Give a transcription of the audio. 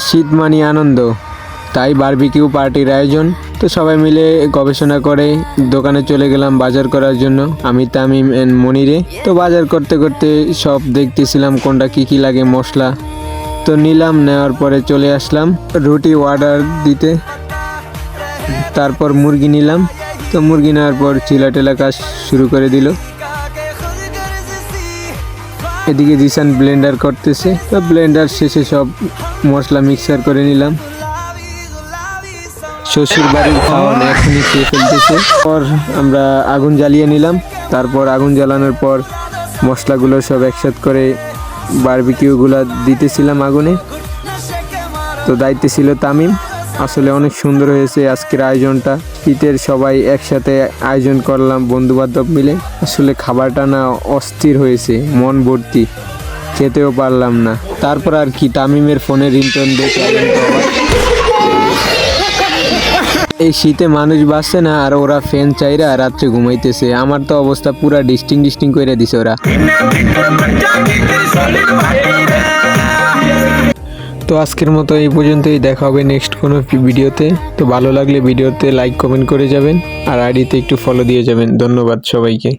শীত মানি আনন্দ, তাই বারবিকিউ পার্টির আয়োজন। তো সবাই মিলে গবেষণা করে দোকানে চলে গেলাম বাজার করার জন্য, আমি, তামিম এন্ড মনিরে। তো বাজার করতে করতে সব দেখতেছিলাম কোনটা কি লাগে মশলা। তো নিলাম, নেওয়ার পরে চলে আসলাম রুটি অর্ডার দিতে। তারপর মুরগি নিলাম। তো মুরগি নেওয়ার পর চিলা কাজ শুরু করে দিল। এদিকে জিসান ব্লেন্ডার করতেছে। তো ব্লেন্ডার শেষে সব মশলা মিক্সার করে নিলাম। শ্বশুর বাড়ির খাওয়ান এখনই খেয়ে ফেলতেছে। পর আমরা আগুন জ্বালিয়ে নিলাম। তারপর আগুন জ্বালানোর পর মশলাগুলো সব একসাথ করে বারবিকিউগুলো দিতেছিলাম আগুনে। তো দায়িত্বে ছিল তামিম। আসলে অনেক সুন্দর হয়েছে আজকের আয়োজনটা। শীতের সবাই একসাথে আয়োজন করলাম বন্ধু বান্ধব মিলে। আসলে খাবারটা না অস্থির হয়েছে, মন ভর্তি, খেতেও পারলাম না। তারপর আর কি, তামিমের ফোনে রিংটোন দেখে এই শীতে মানুষ বাঁচছে না, আর ওরা ফ্যান চাইরা রাত্রে ঘুমাইতেছে। আমার তো অবস্থা পুরা ডিস্টিং করে দিছে ওরা। তো আজকের মতো এই পর্যন্তই, দেখা হবে নেক্সট কোনো ভিডিওতে। তো ভালো লাগলে ভিডিওতে লাইক কমেন্ট করে যাবেন, আর আইডিতে একটু ফলো দিয়ে যাবেন। ধন্যবাদ সবাইকে।